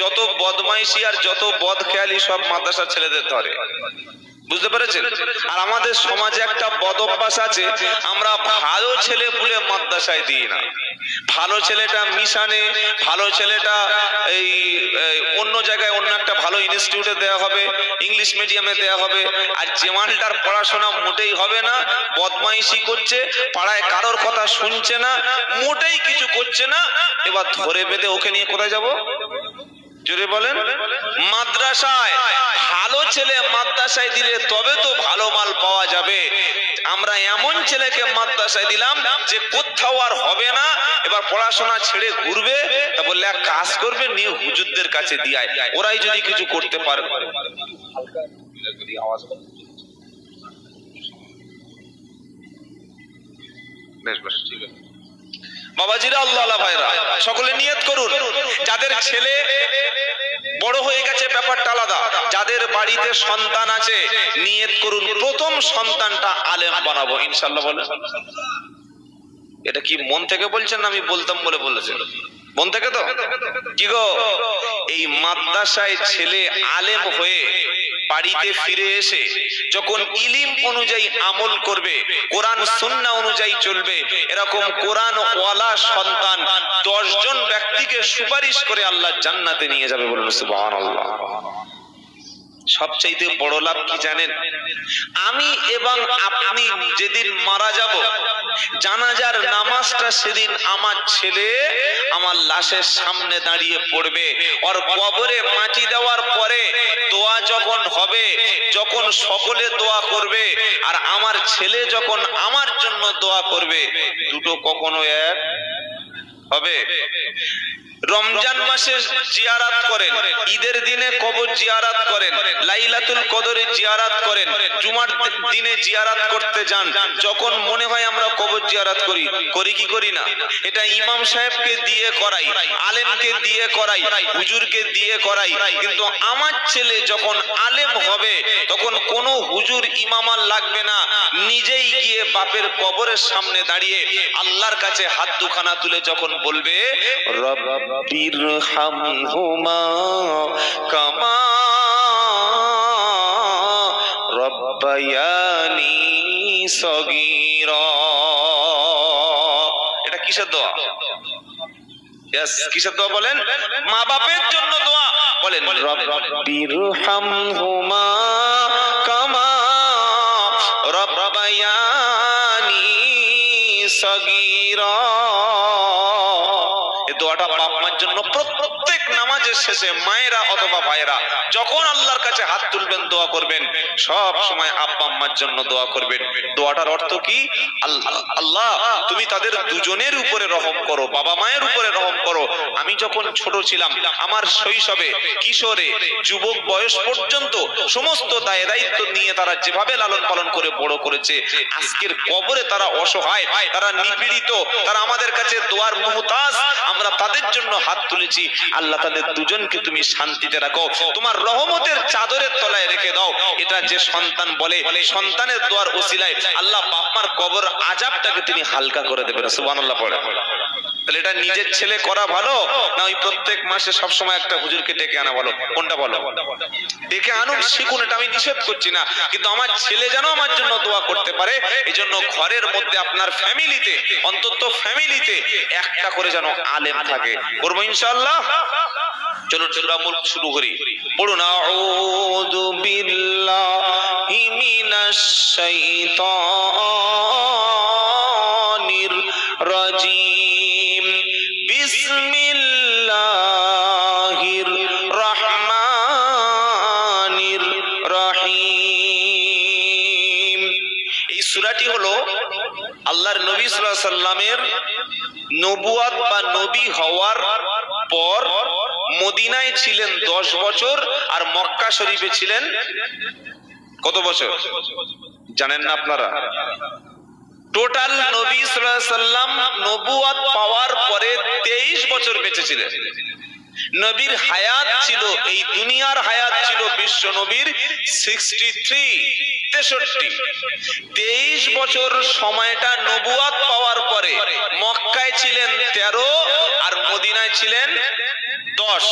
যত বদমাইশি আর যত বদখেয়ালি সব মাদ্রাসার ছেলেদের ধরে। বুঝতে পেরেছেন? আর আমাদের সমাজে একটা বদ অভ্যাস আছে, আমরা ভালো ছেলে পুলে মাদ্রাসায় দিই না। ভালো ছেলেটা মিশানে, ভালো ছেলেটা এই অন্য জায়গায় অন্য একটা ভালো ইনস্টিটিউটে দেওয়া হবে, ইংলিশ মিডিয়ামে দেওয়া হবে। আর যে মালটার পড়াশোনা মোটেই হবে না, বদমাইশি করছে, পাড়ায় কারোর কথা শুনছে না, মোটেই কিছু করছে না, এবার ধরে বেঁধে ওকে নিয়ে কোথায় যাব? জোরে বলেন। মাদ্রাসায়। ভালো ছেলে মাদ্রাসায় দিলে তবে তো ভালো মাল পাওয়া যাবে। আমরা এমন ছেলেকে মাদ্রাসায় দিলাম যে কোথাও আর হবে না, এবার পড়াশোনা ছেড়ে ঘুরবে, তা বললে এক কাজ করবে, নিয়ে হুজুরদের কাছে দিয়ায়, ওরাই যদি কিছু করতে পারে। বাবাজিরা, আল্লাহ ভাইরা, সকলে নিয়ত করুন, যাদের ছেলে বড় হয়ে গেছে ব্যাপারটা আলাদা, যাদের বাড়িতে সন্তান আছে নিয়ত করুন প্রথম সন্তানটা আলেম বানাবো ইনশাআল্লাহ। বলেন, এটা কি মন থেকে বলছেন না আমি বলতাম বলে বলেছেন? মন থেকে তো? কি গো, এই মাদ্রাসায় ছেলে আলেম হয়ে বাড়িতে ফিরে এসে যখন ইলম অনুযায়ী আমল করবে, কোরআন সুন্নাহ অনুযায়ী চলবে, এরকম কোরআন ওয়ালা সন্তান 10 জন ব্যক্তিকে সুপারিশ করে আল্লাহ জান্নাতে নিয়ে যাবে। বলুন সুবহানাল্লাহ। সবচাইতে বড় লাভ কি জানেন? আমি এবং আপনি যেদিন মারা যাব, জানাজার নামাজটা সেদিন আমার ছেলে আমার লাশের সামনে দাঁড়িয়ে পড়বে। ওর কবরে মাটি দেওয়ার পরে দোয়া যখন হবে, যখন সকলে দোয়া করবে, আর আমার ছেলে যখন আমার জন্য দোয়া করবে, দুটো কখনো এক হবে? রমজান মাসে জিয়ারাত করেন, ঈদের দিনে কবর জিয়ারাত করেন, লাইলাতুল কদরে জিয়ারাত করেন, জুমার দিনে জিয়ারাত করতে যান। যখন মনে হয় আমরা কবর জিয়ারাত করি, করি কি করি না? এটা ইমাম সাহেবকে দিয়ে করাই, আলেমকে দিয়ে করাই, হুজুরকে দিয়ে করাই। কিন্তু আমার ছেলে যখন আলেম হবে, তখন কোনো হুজুর ইমাম আর লাগবে না, নিজেই গিয়ে বাপের কবরের সামনে দাঁড়িয়ে আল্লাহর কাছে হাত দুখানা তুলে যখন বলবে, রব্বিরহামহুমা কামা রব্বায়ানি সগীরা। এটা কিসের দোয়া? কিসের দোয়া বলেন? মা বাপের জন্য দোয়া। বলেন, রব্বিরহামহুমা কামা রব্বায়ানি সগীরা। এই দোয়াটা বাপ মার জন্য প্রত্যেক নামাজের শেষে মায়েরা অথবা ভাইয়েরা যখন আল্লাহর কাছে হাত তুলবেন দোয়া করবেন, সব সময় আব্বা আম্মার জন্য দোয়া করবেন। দোয়াটার অর্থ কি? আল্লাহ তুমি তাদের দুজনের উপরে রহম করো, বাবা মায়ের উপরে রহম করো। আমি যখন ছোট ছিলাম, আমার শৈশবে, কিশোরে, যুবক বয়স পর্যন্ত সমস্ত দায় দায়িত্ব নিয়ে তারা যেভাবে লালন পালন করে বড় করেছে, আজকের কবরে তারা অসহায়, তারা নিপীড়িত, তারা আমাদের কাছে দোয়ার মুহতাজ। আমরা তাদের জন্য হাত তুলেছি। আল্লাহ তাদের দুজনকে তুমি শান্তিতে রাখো, তোমার রহমতের চাদরের তলায় রেখে দাও। এটা যে সন্তান বলে, সন্তানের দোয়ার ওসিলায় আল্লাহ বাপ মার কবর আযাবটাকে তিনি হালকা করে দেবেন। সুবহানাল্লাহ পড়ে। তাহলে এটা নিজের ছেলে করা ভালো না ওই প্রত্যেক মাসে সবসময় একটা হুজুরকে ডেকে আনা ভালো? কোনটা ভালো? ডেকে আনুন, শিখুন, এটা আমি নিষেধ করছি না, কিন্তু আমার ছেলে যেন আমার জন্য দোয়া করতে পারে, এই জন্য ঘরের মধ্যে আপনার ফ্যামিলিতে, অন্তত ফ্যামিলিতে একটা করে যেন আলেম থাকে। করবো ইনশাআল্লাহ। চলুন সূরা মুলক শুরু করি। পড়ুন, আউযু বিল্লাহি মিনাশ শাইতানির রাজিম, বিসমিল্লাহির রহমানির রহিম। এই সূরাটি হলো আল্লাহর নবী সাল্লাল্লাহু আলাইহি সাল্লামের নবুয়ত বা নবী হওয়ার পর মদিনায় ছিলেন 10 বছর, আর মক্কা শরীফে ছিলেন কত বছর জানেন না আপনারা? টোটাল নবী সাল্লাল্লাহু আলাইহি সাল্লাম নবুয়ত পাওয়ার পরে 23 বছর বেঁচে ছিলেন। নবীর হায়াত ছিল, এই দুনিয়ার হায়াত ছিল বিশ্ব নবীর 63 23 বছর সময়টা নবুয়ত পাওয়ার পরে মক্কায় ছিলেন 13 আর মদিনায় ছিলেন 10।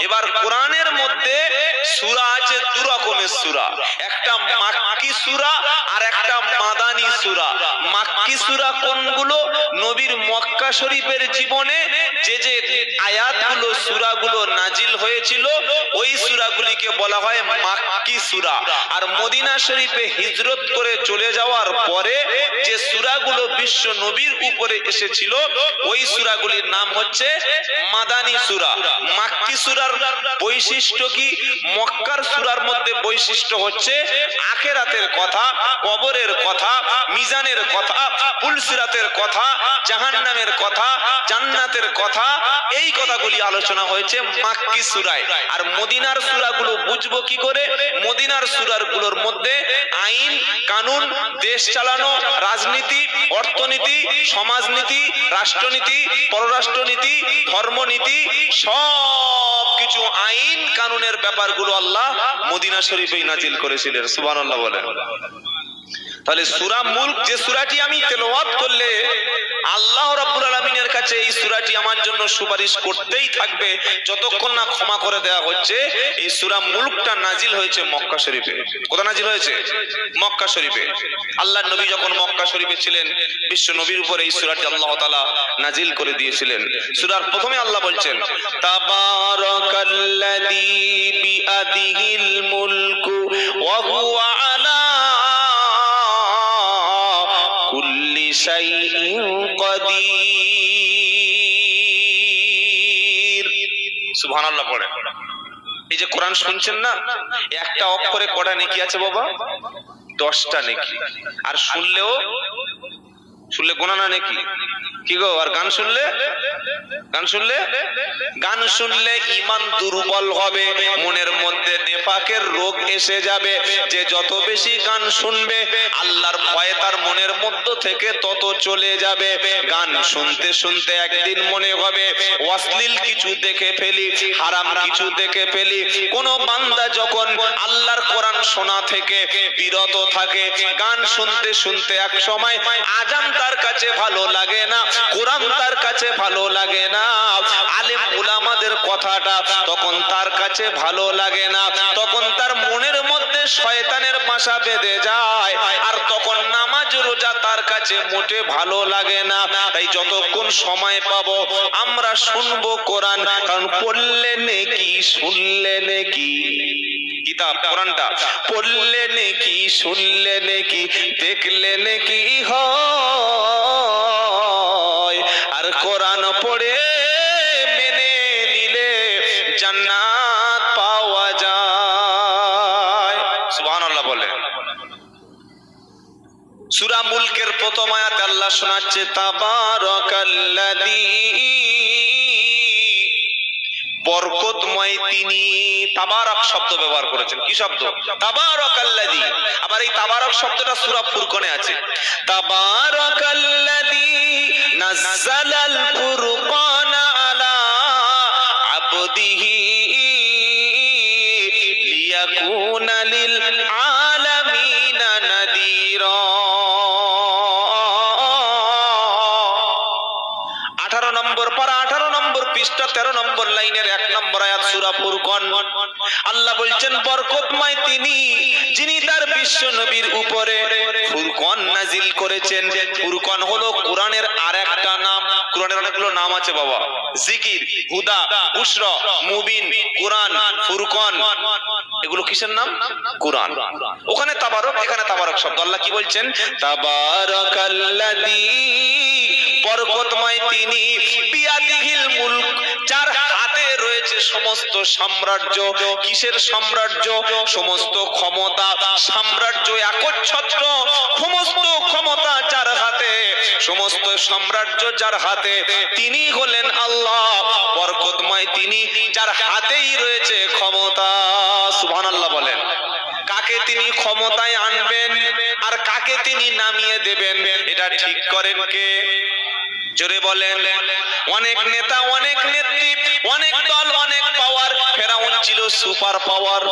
এবার কোরআনের মধ্যে সূরা আছে দু রকমের সূরা, একটা মাক্কি সূরা আর একটা মাদানী সূরা। মাক্কি সূরা কোনগুলো? নবীর মক্কা শরীফের জীবনে যে যে আয়াতগুলো সূরাগুলো নাজিল হয়েছিল ওই সূরাগুলিকে বলা হয় মাক্কি সূরা। আর মদিনা শরীফে হিজরত করে চলে যাওয়ার পরে যে সূরাগুলো বিশ্ব নবীর উপরে এসেছিল ওই সূরাগুলির নাম হচ্ছে মাদানী সূরা। মাক্কি সূরার বৈশিষ্ট্য কি? মক্কার সূরার মধ্যে বৈশিষ্ট্য হচ্ছে আখিরাতের কথা, কবরের কথা, মিজানের কথা, পুলসিরাতের কথা, জাহান্নামের কথা, জান্নাতের কথা, এই কথাগুলি আলোচনা হয়েছে মাক্কি সূরায়। আর মদিনার সূরাগুলো বুঝবো কি করে? মদিনার সূরাগুলোর মধ্যে আইন কানুন, দেশ চালানো, রাজনীতি, অর্থনীতি, সমাজনীতি, রাষ্ট্রনীতি, পররাষ্ট্রনীতি, ধর্মনীতি, সব কিছু আইন কানুনের ব্যাপারগুলো আল্লাহ মদিনা শরীফেই নাজিল করেছিলেন। সুবহানাল্লাহ বলেন। তাহলে সূরা মুলক যে সূরাটি আমি তেলাওয়াত করলে আল্লাহ রাব্বুল আলামিনের কাছে এই সূরাটি আমার জন্য সুপারিশ করতেই থাকবে যতক্ষণ না ক্ষমা করে দেওয়া হচ্ছে। এই সূরা মুলকটা নাজিল হয়েছে মক্কা শরীফে। কোথায় নাজিল হয়েছে? মক্কা শরীফে। আল্লাহর নবী যখন মক্কা শরীফে ছিলেন বিশ্ব নবীর উপরে এই সূরাটি আল্লাহ তাআলা নাজিল করে দিয়েছিলেন। সূরার প্রথমে আল্লাহ বলছেন তাবারাকাল্লাযী বিআদিহিল মুলকু ওয়া হুয়া আলা কুল্লি শাইইন কাদির। সুবহানাল্লাহ পড়েন। এই যে কোরআন শুনছেন না, একটা অক্ষরে কটা নেকি আছে বাবা? 10টা নেকি। আর শুনলে গোনা না নেকি? কি গো? আর গান শুনলে ঈমান দুর্বল হবে, মনের মধ্যে নেফাকের রোগ এসে যাবে। যে যত বেশি গান শুনবে আল্লাহর ভয় তার মনের মধ্য থেকে তত চলে যাবে। গান শুনতে শুনতে একদিন মনে হবে অশ্লীল কিছু দেখে ফেলি, হারাম কিছু দেখে ফেলি। কোন বান্দা যখন আল্লাহর কোরআন শোনা থেকে বিরত থাকে, গান শুনতে শুনতে এক সময় আজান তার কাছে ভালো লাগে না, কোরআন তার কাছে ভালো লাগে না, আলেম উলামাদের কথাটা তখন তার কাছে ভালো লাগে না, তখন তার মনের মধ্যে শয়তানের বাসা বেঁধে যায়। আর তখন নামাজ রোজা তার কাছে মোটে ভালো লাগে না। তাই যতক্ষণ সময় পাবো আমরা শুনবো কোরআন, কারণ পড়লে নেকি, শুনলে নেকি। কিতাব কোরআনটা পড়লে নেকি, শুনলে নেকি, দেখলে নেকি হয়। আর কোরআন পড়ে মেনে নিলে জান্নাত পাওয়া যায়। সুবহানাল্লাহ বলে। সূরা মুলকের প্রথম আয়াতে আল্লাহ শোনাচ্ছে তাবারাকাল্লাযী, বরকতময় তিনি। তাবারক শব্দ ব্যবহার করেছেন। কি শব্দ? তাবারাকাল্লাযী। আবার এই তাবারক শব্দটা সূরা ফুরকানে আছে। তাবারাকাল্লাযী নাযালাল ফুরকানা আলা আবদিহি লিয়াকুনা লিল আলামিনা নাযীরা। 18 নম্বর পারা, 18 নম্বর পৃষ্ঠা, 13 নম্বর লাইনের 1 নম্বর আয়াত সূরা ফুরকান। আল্লাহ বলছেন বরকতময় তিনি, যিনি তার বিশ্ব নবীর উপরে ফুরকান নাজিল করেছেন। ফুরকান হলো কোরআনের আরেকটা নাম। কোরআনের অনেকগুলো নাম আছে বাবা। জিকির, হুদা, বুশরা, মুবিন, কোরআন, ফুরকান, এগুলো কিসের নাম? কোরআন। ওখানে তাবারক, এখানে তাবারক শব্দ। আল্লাহ কি বলছেন? তাবারাকাল্লাযী, বরকতময় তিনি, বিয়াদিহিল মুলক, যার হাতে রয়েছে সমস্ত সাম্রাজ্য। কিসের সাম্রাজ্য? সমস্ত ক্ষমতা, সাম্রাজ্য একচ্ছত্র, সমস্ত ক্ষমতা যার হাতে, সমস্ত সাম্রাজ্য যার হাতে, তিনি হলেন আল্লাহ। বরকতময় তিনি, যার হাতেই রয়েছে ক্ষমতা। সুবহানাল্লাহ বলেন। কাকে তিনি ক্ষমতায় আনবেন আর কাকে তিনি নামিয়ে দেবেন, এটা ঠিক করেন কে? জোরে বলেন। অনেক নেতা, অনেক নেত্রী, অনেক দল, অনেক পাওয়ার। ফেরাউন ছিল সুপার পাওয়ার।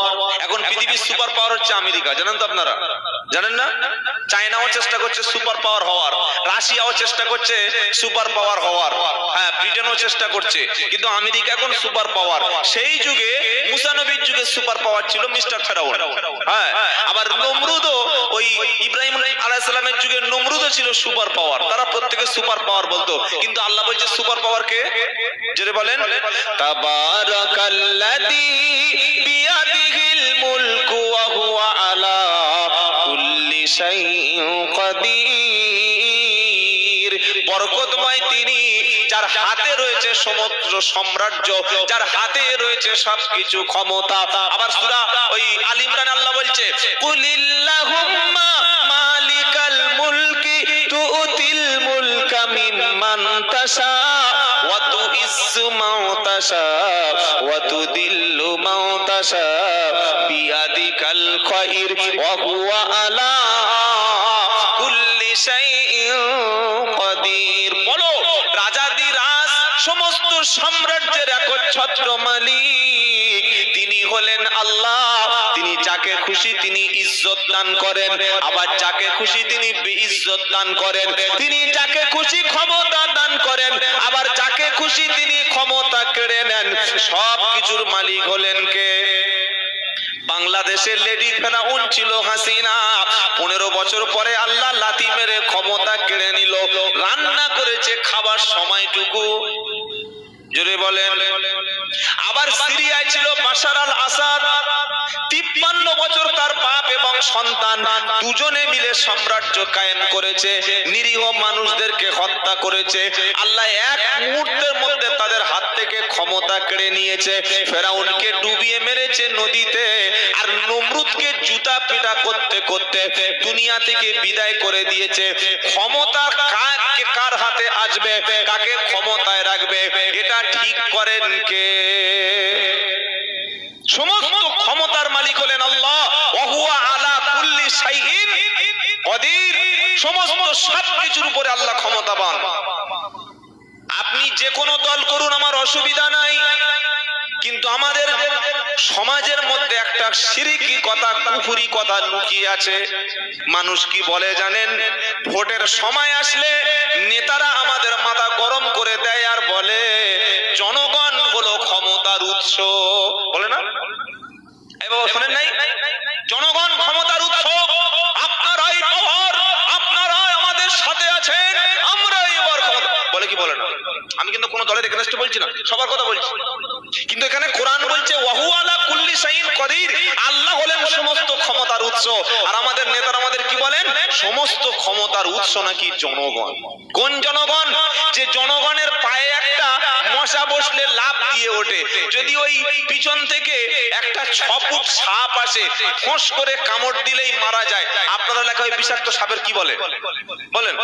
এখন পৃথিবীর সুপার পাওয়ার হচ্ছে আমেরিকা, জানেন তো আপনারা? জানেন না? চায়নাও চেষ্টা করছে সুপার পাওয়ার হওয়ার, রাশিয়াও চেষ্টা করছে সুপার পাওয়ার হওয়ার, হ্যাঁ ব্রিটেনও চেষ্টা করছে, কিন্তু আমেরিকা এখন সুপার পাওয়ার। সেই যুগে মুসা নবীর যুগে সুপার পাওয়ার ছিল মিস্টার ফেরাউন। হ্যাঁ, আবার নমরুদও ওই ইব্রাহিম আলাইহিস সালামের যুগে নমরুদও ছিল সুপার পাওয়ার। তারা প্রত্যেকে সুপার পাওয়ার বলতো, কিন্তু আল্লাহ বলছে সুপার পাওয়ার কে? জোরে বলেন। তাবারাকাল্লাযী বিয়াদিহিল মুলকু ওয়া হুয়া আলা কুল্লি শাইইন কাদির। বরকতময় তিনি, যার হাতে রয়েছে সমগ্র সাম্রাজ্য, যার হাতে রয়েছে সবকিছু ক্ষমতা। আবার সূরা ওই আলে ইমরান আল্লাহ বলছে কুলিল্লাহুম্মা মালিকাল মুলকি তুতিল মুলকা মিম্মান তাশা ওয়া তুইজ্জু মান তাশা ওয়া তুদিল্লু মান তাশা বিয়াদিকাল খায়র ওয়া হুয়া আলা কুল্লি শাইইন কাদির। বলো, রাজাদিরাজ সমস্ত সাম্রাজ্যের একচ্ছত্র মালিক তিনি হলেন আল্লাহ। তিনি যাকে খুশি তিনি ইজ্জত দান করেন, আবার যাকে খুশি তিনি বেইজ্জত দান করেন। তিনি যাকে খুশি ক্ষমতা দান করেন, আবার যাকে খুশি তিনি ক্ষমতা কেড়ে নেন। সব কিছুর মালিক হলেন কে? বাংলাদেশের লেডি ফেরাউন ছিল হাসিনা। 15 বছর পরে আল্লাহ লাথি মেরে ক্ষমতা কেড়ে নিল। রান্না করেছে খাবার সময়টুকু, জোরে বলেন। আবার সিরিয়ায় ছিল বাশার আল আসাদ। 53 বছর তার বাপ এবং সন্তান দুজনে মিলে সাম্রাজ্য কায়েম করেছে, নিরীহ মানুষদেরকে হত্যা করেছে। আল্লাহ এক মুহূর্তের মধ্যে তাদের হাত থেকে ক্ষমতা কেড়ে নিয়েছে। ফেরাউনকে ডুবিয়ে মেরেছে নদীতে, আর নমরুদকে জুতা পিটা করতে করতে দুনিয়া থেকে বিদায় করে দিয়েছে। ক্ষমতা কার হাতে আসবে, কাকে ক্ষমতায় রাখবে, এটা ঠিক করেন কে? সমস্ত ক্ষমতার মালিক হলেন আল্লাহ। ওয়া হুয়া আলা কুল্লি শাইইন কাদির। সমস্ত সবকিছুর উপরে আল্লাহ ক্ষমতাবান। আপনি যে কোনো দল করুন, আমার অসুবিধা নাই, কিন্তু আমাদের সমাজের মধ্যে একটা শিরকি কথা, কুফরি কথা লুকিয়ে আছে। মানুষ কি বলে জানেন? ভোটের সময় আসলে নেতারা আমাদের মাথা গরম করে দেয় আর বলে জনগণ হলো ক্ষমতার উৎস। বলে না? এই বাবা শোনেন নাই? জনগণ ক্ষমতার উৎস, আপনারাই পাওয়ার, আপনারাই আমাদের সাথে আছেন, আমরাই এবার ক্ষমতা। বলে কি বলে না? আমি কিন্তু কোন দলের এগেইনস্টে বলছি না, সবার কথা বলছি। কিন্তু এখানে কোরআন বলছে ওয়া হুয়া আলা কুল্লি শাইইন কাদির। আল্লাহ হলেন সমস্ত ক্ষমতার উৎস। আর আমাদের নেতারা আমাদের কি বলেন? সমস্ত ক্ষমতার উৎস নাকি জনগণ। কোন জনগণ? যে জনগণের পায়ে একটা মশা বসলে লাফ দিয়ে ওঠে, যদি ওই পিছন থেকে একটা 6 ফুট সাপ আসে, ফোঁস করে কামড় দিলেই মারা যায়। আপনারা লেখা ওই বিষাক্ত সাপের কি বলে? বলেন।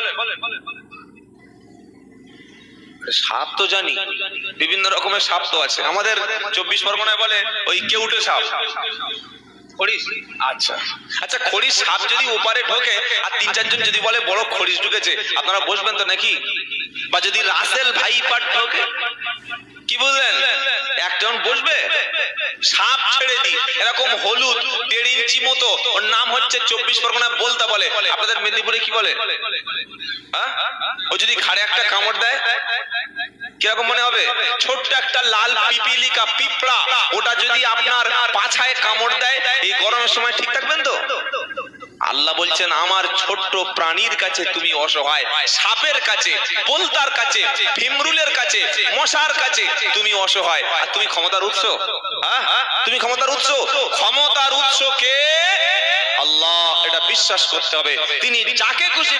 সাপ তো জানি, বিভিন্ন রকমের সাপ তো আছে। আমাদের 24 পরগনায় বলে ওই কেউটে সাপ, খড়িশ। আচ্ছা আচ্ছা, খড়িশ সাপ যদি ওপারে ঢোকে আর 3-4 জন যদি বলে বড় খড়িশ ঢুকেছে, আপনারা বসবেন তো নাকি? বা যদি রাসেল ভাইপার ঢোকে, কি বুঝলেন? একজন বসবে? সাপ ছেড়ে দি, এরকম হলুদ 1.5 ইঞ্চি মতো, ওর নাম হচ্ছে 24 পরগনা বলতা বলে। আপনাদের মেদিনীপুরে কি বলে? ও যদি ঘাড়ে একটা কামড় দেয় কিরকম মনে হবে? ছোট্ট একটা লাল পিপিলিকা, পিঁপড়া, ওটা যদি আপনার পাছায় কামড় দেয় এই গরমের সময় ঠিক থাকবেন তো? আল্লাহ বলছেন আমার ছোট্ট প্রাণীর কাছে তুমি অসহায়, সাপের কাছে, বলতার কাছে, ভিমরুলের কাছে, মশার কাছে তুমি অসহায়, আর তুমি ক্ষমতার উৎস। তুমি ক্ষমতার উৎস। ক্ষমতার উৎস কে? আল্লাহ। এটা বিশ্বাস করতে হবে। তিনি যাকে খুশি